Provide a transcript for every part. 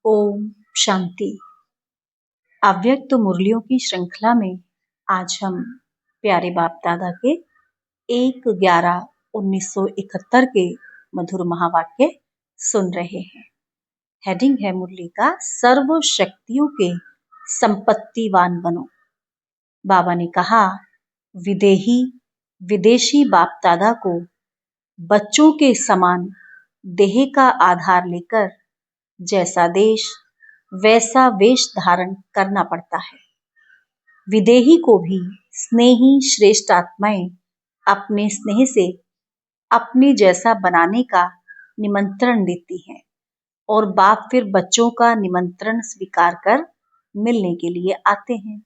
ओम शांति। अव्यक्त मुरलियों की श्रृंखला में आज हम प्यारे बाप दादा के 1/11/1971 के मधुर महावाक्य सुन रहे हैं। हेडिंग है मुरली का सर्व शक्तियों के संपत्तिवान बनो। बाबा ने कहा, विदेशी बाप दादा को बच्चों के समान देह का आधार लेकर जैसा देश वैसा वेश धारण करना पड़ता है। विदेही को भी स्नेही श्रेष्ठ आत्माएं अपने स्नेह से अपने जैसा बनाने का निमंत्रण देती हैं और बाप फिर बच्चों का निमंत्रण स्वीकार कर मिलने के लिए आते हैं।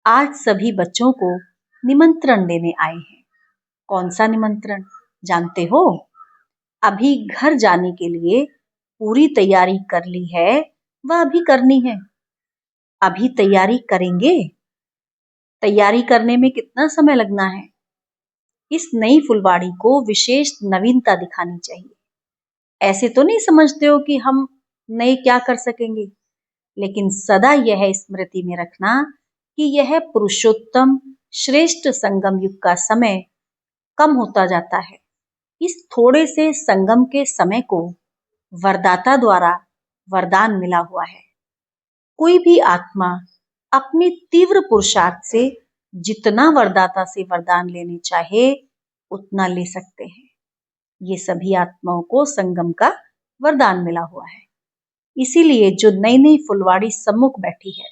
आज सभी बच्चों को निमंत्रण देने आए हैं। कौन सा निमंत्रण जानते हो? अभी घर जाने के लिए पूरी तैयारी कर ली है, वह अभी करनी है। अभी तैयारी करेंगे। तैयारी करने में कितना समय लगना है? इस नई फुलवाड़ी को विशेष नवीनता दिखानी चाहिए। ऐसे तो नहीं समझते हो कि हम नए क्या कर सकेंगे, लेकिन सदा यह स्मृति में रखना कि यह पुरुषोत्तम श्रेष्ठ संगम युग का समय कम होता जाता है। इस थोड़े से संगम के समय को वरदाता द्वारा वरदान मिला हुआ है। कोई भी आत्मा अपने तीव्र पुरुषार्थ से जितना वरदाता से वरदान लेने चाहे उतना ले सकते हैं। ये सभी आत्माओं को संगम का वरदान मिला हुआ है। इसीलिए जो नई नई फुलवाड़ी सम्मुख बैठी है,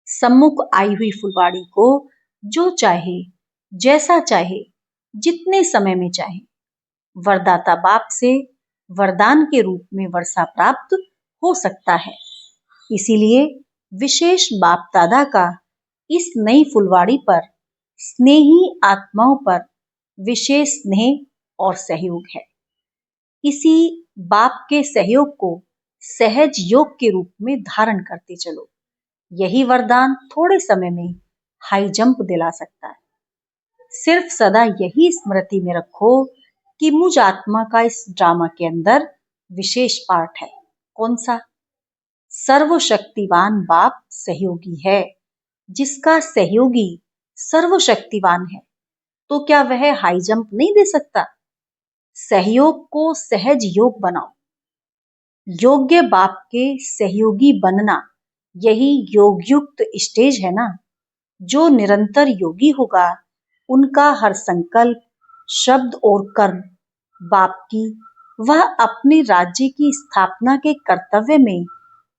सम्मुख आई हुई फुलवाड़ी को जो चाहे, जैसा चाहे, जितने समय में चाहे, वरदाता बाप से वरदान के रूप में वर्षा प्राप्त हो सकता है। इसीलिए विशेष बाप दादा का इस नई फुलवाड़ी पर स्नेही आत्माओं पर विशेष स्नेह और सहयोग है। इसी बाप के सहयोग को सहज योग के रूप में धारण करते चलो। यही वरदान थोड़े समय में हाई जंप दिला सकता है। सिर्फ सदा यही स्मृति में रखो कि मुझ आत्मा का इस ड्रामा के अंदर विशेष पार्ट है। कौन सा? सर्वशक्तिवान बाप सहयोगी है। जिसका सहयोगी सर्वशक्तिवान है तो क्या वह हाई जंप नहीं दे सकता? सहयोग को सहज योग बनाओ। योग्य बाप के सहयोगी बनना यही योगयुक्त स्टेज है ना। जो निरंतर योगी होगा उनका हर संकल्प, शब्द और कर्म बाप की वह अपने राज्य की स्थापना के कर्तव्य में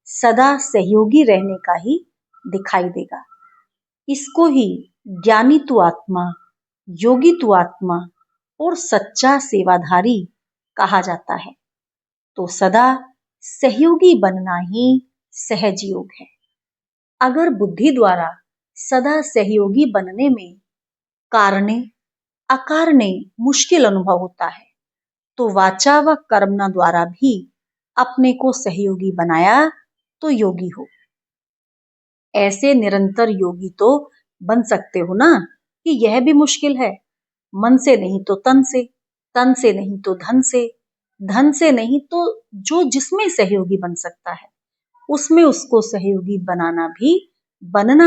सदा सहयोगी रहने का ही दिखाई देगा। इसको ही ज्ञानी तु आत्मा, योगी तु आत्मा और सच्चा सेवाधारी कहा जाता है। तो सदा सहयोगी बनना ही सहज योग है। अगर बुद्धि द्वारा सदा सहयोगी बनने में कारणे अकारणे मुश्किल अनुभव होता है, तो वाचा व कर्मना द्वारा भी अपने को सहयोगी बनाया तो योगी हो। ऐसे निरंतर योगी तो बन सकते हो ना कि यह भी मुश्किल है। मन से नहीं तो तन से नहीं तो धन से नहीं तो जो जिसमें सहयोगी बन सकता है उसमें उसको सहयोगी बनना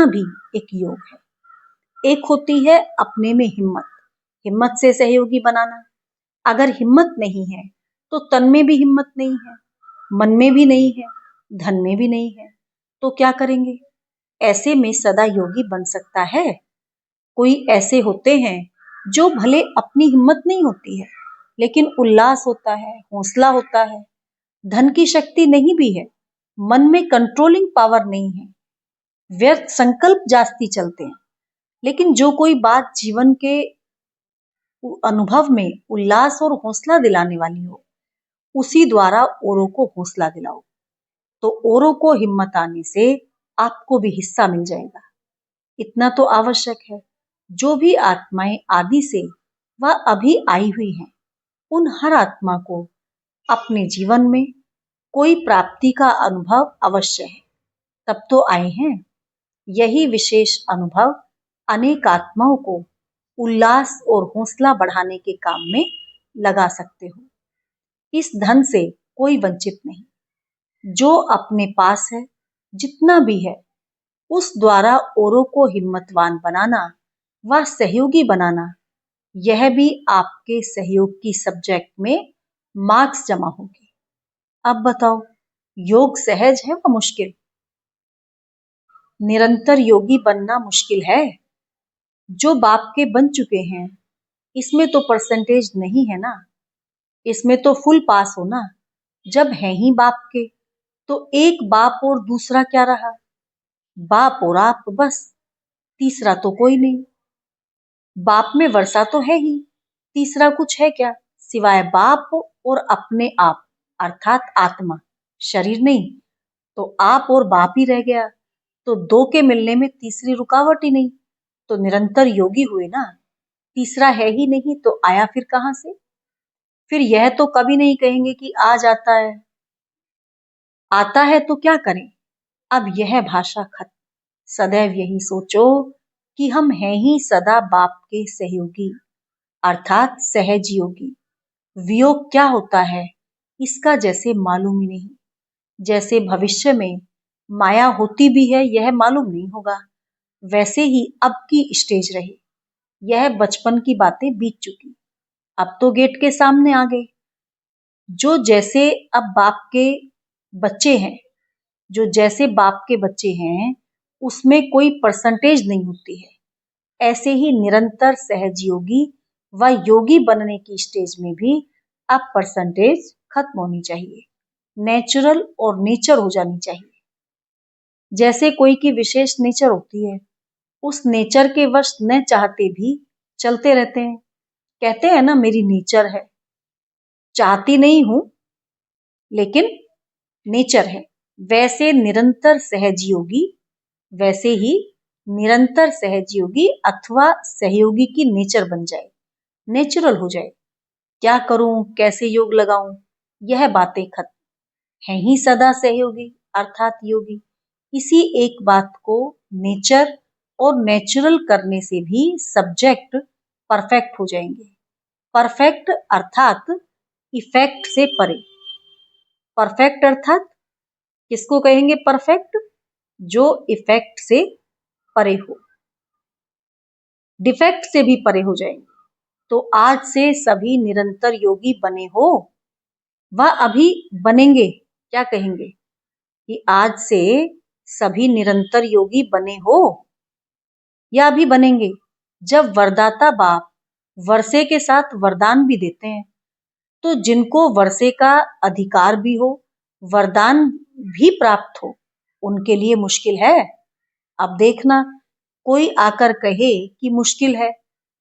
भी एक योग है। एक होती है अपने में हिम्मत से सहयोगी बनाना। अगर हिम्मत नहीं है तो तन में भी हिम्मत नहीं है, मन में भी नहीं है, धन में भी नहीं है, तो क्या करेंगे? ऐसे में सदा योगी बन सकता है? कोई ऐसे होते हैं जो भले अपनी हिम्मत नहीं होती है लेकिन उल्लास होता है, हौसला होता है, धन की शक्ति नहीं भी है, मन में कंट्रोलिंग पावर नहीं है, व्यर्थ संकल्प जास्ती चलते हैं, लेकिन जो कोई बात जीवन के अनुभव में उल्लास और हौसला दिलाने वाली हो उसी द्वारा औरों को हौसला दिलाओ, तो औरों को हिम्मत आने से आपको भी हिस्सा मिल जाएगा। इतना तो आवश्यक है। जो भी आत्माएं आदि से वह अभी आई हुई हैं, उन हर आत्मा को अपने जीवन में कोई प्राप्ति का अनुभव अवश्य है, तब तो आए हैं। यही विशेष अनुभव अनेक आत्माओं को उल्लास और हौसला बढ़ाने के काम में लगा सकते हो। इस धन से कोई वंचित नहीं। जो अपने पास है, जितना भी है, उस द्वारा औरों को हिम्मतवान बनाना व सहयोगी बनाना, यह भी आपके सहयोग की सब्जेक्ट में मार्क्स जमा होंगे। अब बताओ, योग सहज है व मुश्किल? निरंतर योगी बनना मुश्किल है। जो बाप के बन चुके हैं, इसमें तो परसेंटेज नहीं है ना, इसमें तो फुल पास हो ना। जब है ही बाप के, तो एक बाप और दूसरा क्या रहा? बाप और आप, बस। तीसरा तो कोई नहीं। बाप में वर्षा तो है ही, तीसरा कुछ है क्या सिवाय बाप और अपने आप, अर्थात आत्मा, शरीर नहीं। तो आप और बाप ही रह गया, तो दो के मिलने में तीसरी रुकावट ही नहीं। तो निरंतर योगी हुए ना। तीसरा है ही नहीं तो आया फिर कहां से? फिर यह तो कभी नहीं कहेंगे कि आ जाता है। आता है तो क्या करें? अब यह भाषा खत्म। सदैव यही सोचो कि हम हैं ही सदा बाप के सहयोगी, अर्थात सहज योगी। वियोग क्या होता है, इसका जैसे मालूम ही नहीं। जैसे भविष्य में माया होती भी है, यह मालूम नहीं होगा, वैसे ही अब की स्टेज रही। यह बचपन की बातें बीत चुकी, अब तो गेट के सामने आ गए। जो जैसे अब बाप के बच्चे हैं, जो जैसे बाप के बच्चे हैं, उसमें कोई परसेंटेज नहीं होती है। ऐसे ही निरंतर सहज योगी व योगी बनने की स्टेज में भी अब परसेंटेज खत्म होनी चाहिए, नेचुरल और नेचर हो जानी चाहिए। जैसे कोई की विशेष नेचर होती है, उस नेचर के वश न चाहते भी चलते रहते हैं। कहते हैं ना, मेरी नेचर है, चाहती नहीं हूं लेकिन नेचर है। वैसे निरंतर सहज योगी, वैसे ही निरंतर सहज योगी अथवा सहयोगी की नेचर बन जाए, नेचुरल हो जाए। क्या करूं, कैसे योग लगाऊं, यह बातें खत्म। है ही सदा सहयोगी अर्थात योगी। इसी एक बात को नेचर और नेचुरल करने से भी सब्जेक्ट परफेक्ट हो जाएंगे। परफेक्ट अर्थात इफेक्ट से परे। परफेक्ट अर्थात किसको कहेंगे परफेक्ट? जो इफेक्ट से परे हो, डिफेक्ट से भी परे हो जाएंगे। तो आज से सभी निरंतर योगी बने हो, वह अभी बनेंगे। क्या कहेंगे कि आज से सभी निरंतर योगी बने हो या अभी बनेंगे? जब वरदाता बाप वर्षे के साथ वरदान भी देते हैं, तो जिनको वर्षे का अधिकार भी हो, वरदान भी प्राप्त हो, उनके लिए मुश्किल है। अब देखना, कोई आकर कहे कि मुश्किल है,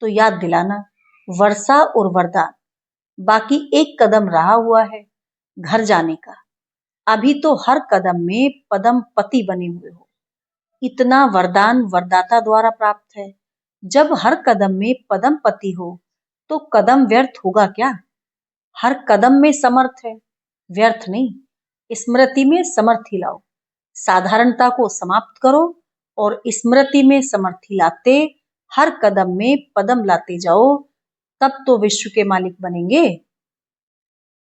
तो याद दिलाना, वर्षा और वरदान, बाकी एक कदम रहा हुआ है घर जाने का। अभी तो हर कदम में पदम पति बने हुए हो। इतना वरदान वरदाता द्वारा प्राप्त है। जब हर कदम में पदम पति हो, तो कदम व्यर्थ होगा क्या? हर कदम में समर्थ है, व्यर्थ नहीं। स्मृति में समर्थी लाओ, साधारणता को समाप्त करो और स्मृति में समर्थी लाते हर कदम में पदम लाते जाओ, तब तो विश्व के मालिक बनेंगे।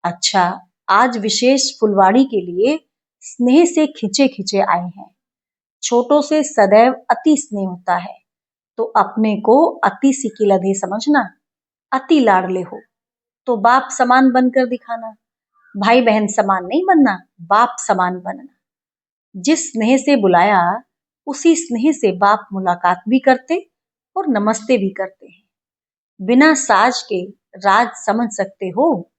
अच्छा, आज विशेष फुलवाड़ी के लिए स्नेह से खिंचे खिंचे आए हैं। छोटों से सदैव अति स्नेह होता है, तो अपने को अति सिकिलधे समझना, अति लाडले हो तो बाप समान बनकर दिखाना। भाई बहन समान नहीं बनना, बाप समान बनना। जिस स्नेह से बुलाया, उसी स्नेह से बाप मुलाकात भी करते और नमस्ते भी करते हैं। बिना साज के राज समझ सकते हो?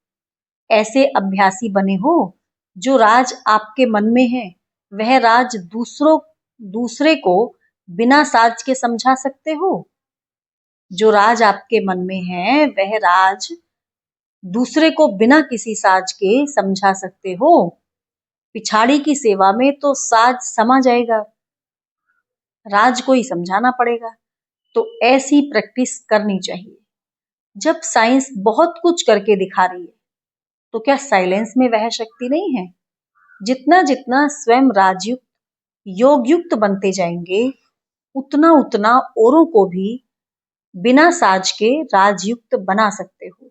ऐसे अभ्यासी बने हो, जो राज आपके मन में है, वह राज दूसरे को बिना साज के समझा सकते हो? जो राज आपके मन में है, वह राज दूसरे को बिना किसी साज के समझा सकते हो? पिछाड़ी की सेवा में तो साज समा जाएगा, राज को ही समझाना पड़ेगा। तो ऐसी प्रैक्टिस करनी चाहिए। जब साइंस बहुत कुछ करके दिखा रही है, तो क्या साइलेंस में वह शक्ति नहीं है? जितना जितना स्वयं राजयुक्त योग युक्त बनते जाएंगे, उतना उतना औरों को भी बिना साज के राजयुक्त बना सकते हो।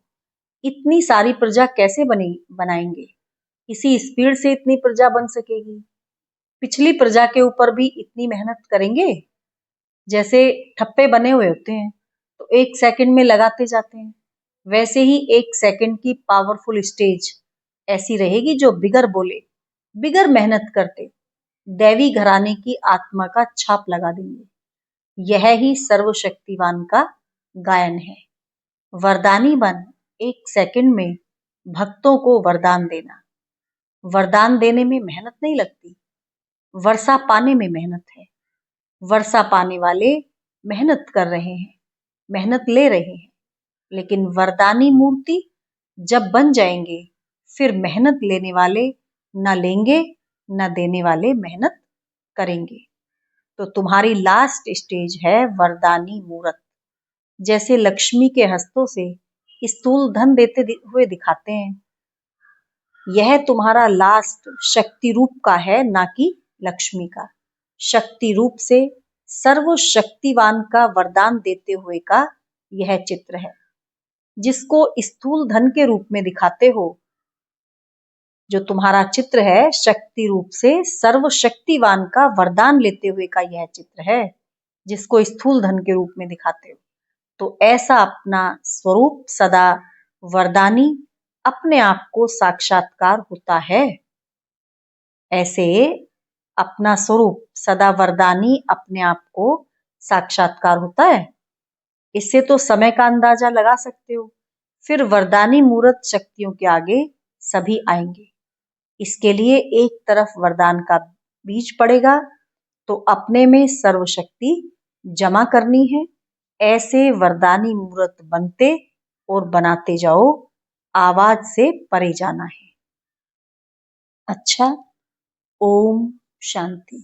इतनी सारी प्रजा कैसे बनाएंगे? इसी स्पीड से इतनी प्रजा बन सकेगी। पिछली प्रजा के ऊपर भी इतनी मेहनत करेंगे। जैसे ठप्पे बने हुए होते हैं तो 1 सेकंड में लगाते जाते हैं, वैसे ही 1 सेकंड की पावरफुल स्टेज ऐसी रहेगी जो बिगर बोले, बिगर मेहनत करते दैवी घराने की आत्मा का छाप लगा देंगे। यह ही सर्वशक्तिवान का गायन है। वरदानी बन 1 सेकंड में भक्तों को वरदान देना। वरदान देने में मेहनत नहीं लगती, वर्षा पाने में मेहनत है। वर्षा पाने वाले मेहनत कर रहे हैं, मेहनत ले रहे हैं, लेकिन वरदानी मूर्ति जब बन जाएंगे फिर मेहनत लेने वाले न लेंगे न देने वाले मेहनत करेंगे। तो तुम्हारी लास्ट स्टेज है वरदानी मूर्त। जैसे लक्ष्मी के हस्तों से स्थूल धन देते हुए दिखाते हैं, यह तुम्हारा लास्ट शक्ति रूप का है, ना कि लक्ष्मी का। शक्ति रूप से सर्वशक्तिवान का वरदान देते हुए का यह चित्र है। जिसको स्थूल धन के रूप में दिखाते हो, जो तुम्हारा चित्र है, शक्ति रूप से सर्वशक्तिवान का वरदान लेते हुए का यह चित्र है, जिसको स्थूल धन के रूप में दिखाते हो। तो ऐसा अपना स्वरूप सदा वरदानी अपने आप को साक्षात्कार होता है। ऐसे अपना स्वरूप सदा वरदानी अपने आप को साक्षात्कार होता है। इससे तो समय का अंदाजा लगा सकते हो। फिर वरदानी मूर्त शक्तियों के आगे सभी आएंगे। इसके लिए एक तरफ वरदान का बीज पड़ेगा तो अपने में सर्वशक्ति जमा करनी है। ऐसे वरदानी मूर्त बनते और बनाते जाओ, आवाज से परे जाना है। अच्छा, ओम शांति।